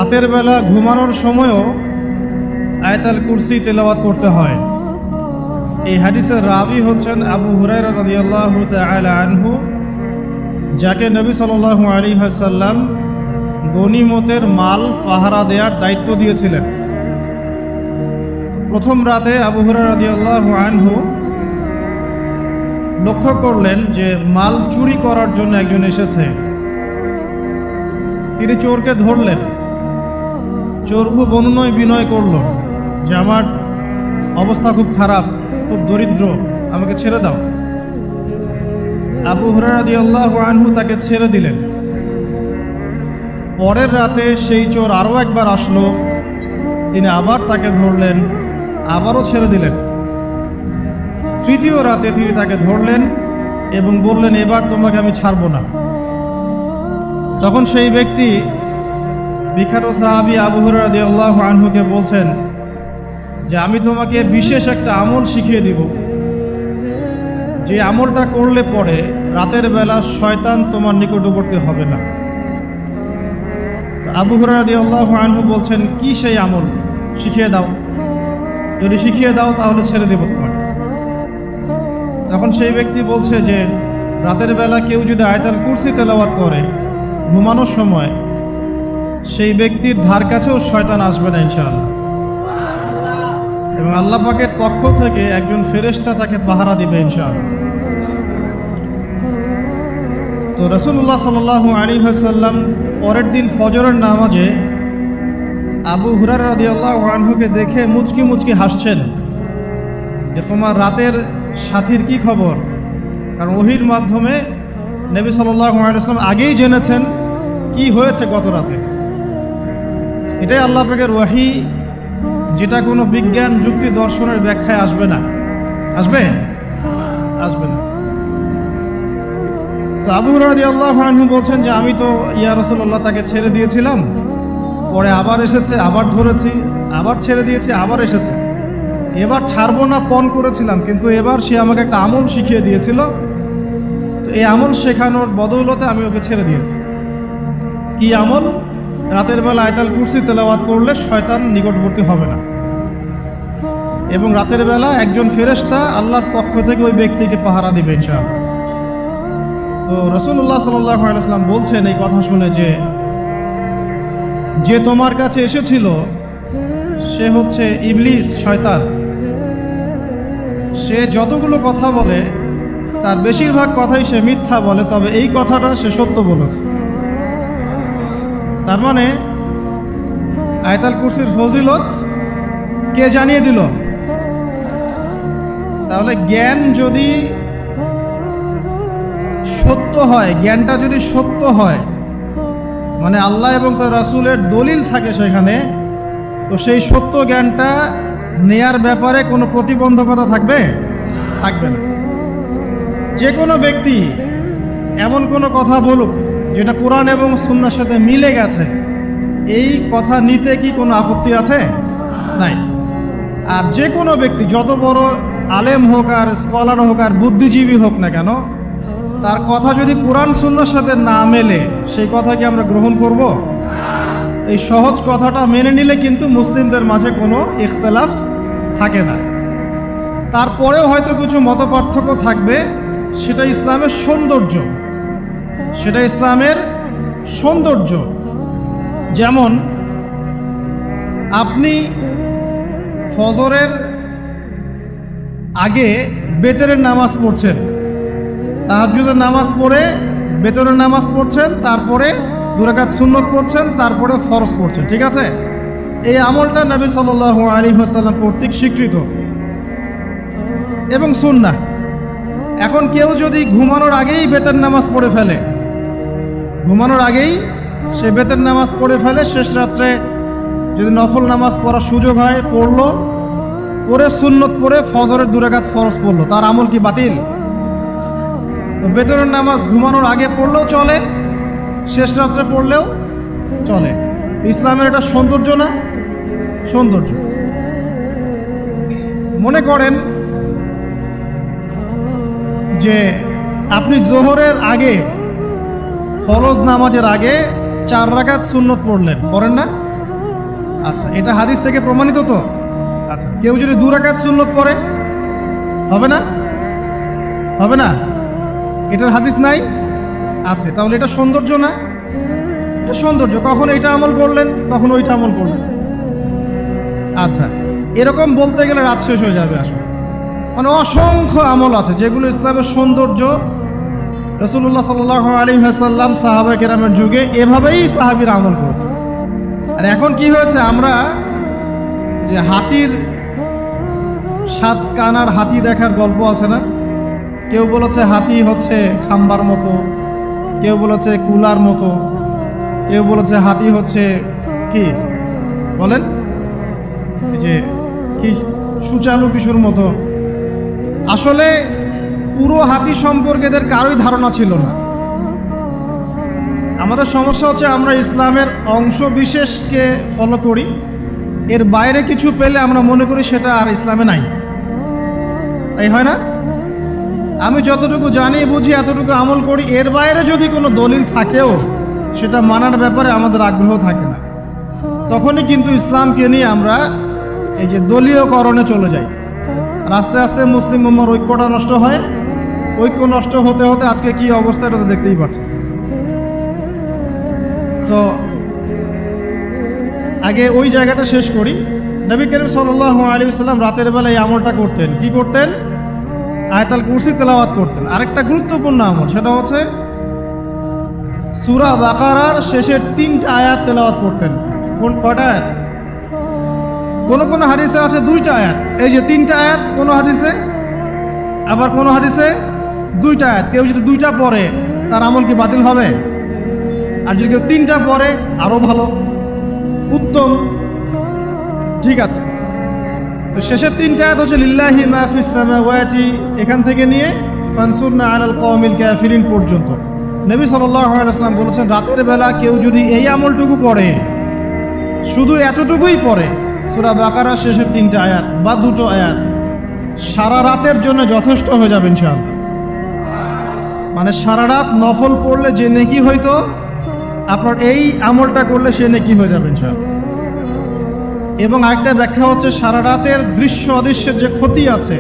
রাতের বেলা ঘুমানোর সময়ও আয়াতুল কুরসি তেলাওয়াত করতে হয়। এই হাদিসের রাবি হচ্ছেন আবু হুরায়রা রাদিয়াল্লাহু তাআলা আনহু, যাকে নবী সাল্লাল্লাহু আলাইহি ওয়াসাল্লাম গনিমতের মাল পাহারা দেওয়ার দায়িত্ব দিয়েছিলেন। প্রথম রাতে আবু হুরায়রা রাদিয়াল্লাহু আনহু লক্ষ্য করলেন যে মাল চুরি করার জন্য একজন এসেছে। তিনি চোরকে ধরলেন। চোর খুব অনুনয় বিনয় করল যে আমার অবস্থা খুব খারাপ, খুব দরিদ্র, আমাকে ছেড়ে দাও। আবু হুরায়রা রাদিয়াল্লাহু আনহু তাকে ছেড়ে দিলেন। পরের রাতে সেই চোর আরও একবার আসলো। তিনি আবার তাকে ধরলেন, আবারও ছেড়ে দিলেন। তৃতীয় রাতে তিনি তাকে ধরলেন এবং বললেন, এবার তোমাকে আমি ছাড়ব না। তখন সেই ব্যক্তি বিখ্যাত সাহাবী আবু হুরায়রা রাদিয়াল্লাহু আনহুকে বলছেন যে আমি তোমাকে বিশেষ একটা আমল শিখিয়ে দিব, যে আমলটা করলে পরে রাতের বেলা শয়তান তোমার নিকটবর্তী হবে না। তো আবু হুরায়রা রাদিয়াল্লাহু আনহু বলছেন, কি সেই আমল, শিখিয়ে দাও, যদি শিখিয়ে দাও তাহলে ছেড়ে দেব তোমাকে। তখন সেই ব্যক্তি বলছে যে রাতের বেলা কেউ যদি আয়াতুল কুরসি তেলাওয়াত করে ঘুমানোর সময়, সেই ব্যক্তির ধার কাছেও শয়তান আসবে না ইনশাআল্লাহ, এবং আল্লাহ পাকের পক্ষ থেকে একজন ফেরেশতা তাকে পাহারা দিবে ইনশাআল্লাহ। তো রাসূলুল্লাহ সাল্লাল্লাহু আলাইহি ওয়াসাল্লাম পরের দিন ফজরের নামাজে আবু হুরায়রা রাদিয়াল্লাহু আনহুকে দেখে মুচকি মুচকি হাসছেন যে তোমার রাতের সাথীর কি খবর। কারণ ওহীর মাধ্যমে নবী সাল্লাল্লাহু আলাইহি ওয়াসাল্লাম আগেই জেনেছেন কি হয়েছে গত রাতে। এটাই আল্লাহ পাকের ওয়াহী, যেটা কোনো বিজ্ঞান যুক্তি দর্শনের ব্যাখ্যায় আসবে না। আসবে না। তো আবু হুরায়রা রাদিয়াল্লাহু আনহু বলছেন যে আমি তো ইয়া রাসূলুল্লাহ তাকে ছেড়ে দিয়েছিলাম, পরে আবার এসেছে, আবার ধরেছি, আবার ছেড়ে দিয়েছি, আবার এসেছে। এবার ছাড়বো না পণ করেছিলাম, কিন্তু এবার সে আমাকে একটা আমল শিখিয়ে দিয়েছিল। তো এই আমল শেখানোর বদৌলতে আমি ওকে ছেড়ে দিয়েছি। কি আমল? রাতের বেলা আয়াতুল কুরসি তেলাওয়াত করলে শয়তান নিকটবর্তী হবে না, এবং রাতের বেলা একজন ফেরেশতা আল্লাহর পক্ষ থেকে ওই ব্যক্তিকে পাহারা দিবে ইনশাআল্লাহ। তো রাসূলুল্লাহ সাল্লাল্লাহু আলাইহি ওয়াসাল্লাম বলছেন এই কথা শুনে যে তোমার কাছে এসেছিল সে হচ্ছে ইবলিস, শয়তান। সে যতগুলো কথা বলে তার বেশিরভাগ কথাই সে মিথ্যা বলে, তবে এই কথাটা সে সত্য বলেছে। তার মানে আয়াতুল কুরসির ফজিলত কে জানিয়ে দিল? তাহলে জ্ঞান যদি সত্য হয়, জ্ঞানটা যদি সত্য হয়, মানে আল্লাহ এবং তার রাসূলের দলিল থাকে সেখানে, তো সেই সত্য জ্ঞানটা নেয়ার ব্যাপারে কোনো প্রতিবন্ধকতা থাকবে না। যে কোনো ব্যক্তি এমন কোনো কথা বলুক যেটা কোরআন এবং সুন্নাহর সাথে মিলে গেছে, এই কথা নিতে কি কোনো আপত্তি আছে? নাই। আর যে কোনো ব্যক্তি যত বড় আলেম হোক আর স্কলার হোক আর বুদ্ধিজীবী হোক না কেন, তার কথা যদি কোরআন সুন্নাহর সাথে না মেলে, সেই কথা কি আমরা গ্রহণ করব? এই সহজ কথাটা মেনে নিলে কিন্তু মুসলিমদের মাঝে কোনো ইখতিলাফ থাকে না। তারপরেও হয়তো কিছু মতপার্থক্য থাকবে, সেটা ইসলামের সৌন্দর্য। যেমন আপনি ফজরের আগে বেতরের নামাজ পড়ছেন, তাহাজ্জুদের নামাজ পড়ে বেতরের নামাজ পড়ছেন, তারপরে 2 রাকাত সুন্নত পড়ছেন, তারপরে ফরজ পড়ছেন, ঠিক আছে? এই আমলটা নবী সাল্লাল্লাহু আলাইহি ওয়াসাল্লাম কর্তৃক স্বীকৃত এবং সুন্নাহ। এখন কেউ যদি ঘুমানোর আগেই বেতের নামাজ পড়ে ফেলে, সে বেতের নামাজ পড়ে ফেলে, শেষ রাত্রে যদি নফল নামাজ পড়ার সুযোগ হয় পড়ে সুন্নত পড়ে ফজরের 2 রাকাত ফরজ পড়লো, তার আমল কি বাতিল? তো বেতরের নামাজ ঘুমানোর আগে পড়লেও চলে, শেষ রাত্রে পড়লেও চলে। ইসলামের এটা সৌন্দর্য না? সৌন্দর্য। মনে করেন যে আপনি জোহরের আগে, ফরজ নামাজের আগে 4 রাকাত সুন্নত পড়লেন, পড়েন না? আচ্ছা, এটা হাদিস থেকে প্রমাণিত তো? আচ্ছা, কেউ যদি 2 রাকাত সুন্নত পড়ে হবে না? হবে না? এটার হাদিস নাই? আছে। তাহলে এটা সৌন্দর্য না? এটা সৌন্দর্য। কখন এটা আমল করলেন, কখন ওইটা আমল করলেন। আচ্ছা, এরকম বলতে গেলে রাত শেষ হয়ে যাবে আসলে। মানে অসংখ্য আমল আছে যেগুলো ইসলামের সৌন্দর্য। রাসূলুল্লাহ সাল্লাল্লাহু আলাইহি ওয়াসাল্লাম সাহাবা কেরামের যুগে এভাবেই সাহাবীরা আমল করেছে। আর এখন কি হয়েছে, আমরা যে হাতির 7 কানার হাতি দেখার গল্প আছে না, কেউ বলেছে হাতি হচ্ছে খাম্বার মতো, কেউ বলেছে কুলার মতো, কেউ বলেছে হাতি হচ্ছে কি বলেন, এই যে কি সুচালু কিশোর মতো। আসলে পুরো হাতি সম্পর্কে এদের কারোই ধারণা ছিল না। আমাদের সমস্যা হচ্ছে আমরা ইসলামের অংশ বিশেষকে ফলো করি, এর বাইরে কিছু পেলে আমরা মনে করি সেটা আর ইসলামে নাই। তাই হয় না? আমি যতটুকু জানি বুঝি এতটুকু আমল করি, এর বাইরে যদি কোনো দলিল থাকেও সেটা মানার ব্যাপারে আমাদের আগ্রহ থাকে না। তখনই কিন্তু ইসলামকে নিয়ে আমরা এই যে দলীয়করণে চলে যাই। আর আস্তে আস্তে মুসলিম উম্মার ঐক্যটা নষ্ট হয়। ঐক্য নষ্ট হতে হতে আজকে কি অবস্থা এটা তো দেখতেই পাচ্ছি। তো আগে ওই জায়গাটা শেষ করি। নবী করিম সাল্লাল্লাহু আলাইহি ওয়াসাল্লাম রাতের বেলা এই আমলটা করতেন। কি করতেন? আয়াতুল কুরসি তেলাওয়াত করতেন। আরেকটা গুরুত্বপূর্ণ আমল, সেটা হচ্ছে সূরা বাকারার শেষের 3টা আয়াত তেলাওয়াত করতেন। কয়টা আয়াত? কোন হাদিসে আছে 2টা আয়াত। এই যে 3টা আয়াত কোন হাদিসে, আবার কোন হাদিসে 2টা আয়াত। কেউ যদি 2টা পড়ে তার আমল কি বাতিল হবে? আর যদি কেউ 3টা পড়ে আরো ভালো, উত্তম। ঠিক আছে, তো শেষের 3টা আয়াত হচ্ছে লিল্লাহি মা ফিস সামাওয়াতি, এখান থেকে নিয়ে ফানসুরনা আলাল কওমিল কাফিরিন পর্যন্ত। নবী সাল্লাল্লাহু আলাইহি ওয়াসাল্লাম বলেছেন রাতের বেলা কেউ যদি এই আমলটুকু পড়ে, শুধু এতটুকুই পড়ে, সূরা বাকারার শেষের 3টা আয়াত বা 2টো আয়াত, সারা রাতের জন্য যথেষ্ট হয়ে যাবে ইনশাআল্লাহ। মানে সারা রাত নফল পড়লে যে নেকি হইতো, আপনার এই আমলটা করলে সে নেকি হয়ে যাবে ইনশাআল্লাহ। এবং আরেকটা ব্যাখ্যা হচ্ছে সারা রাতের দৃশ্য অদৃশ্যের যে ক্ষতি আছে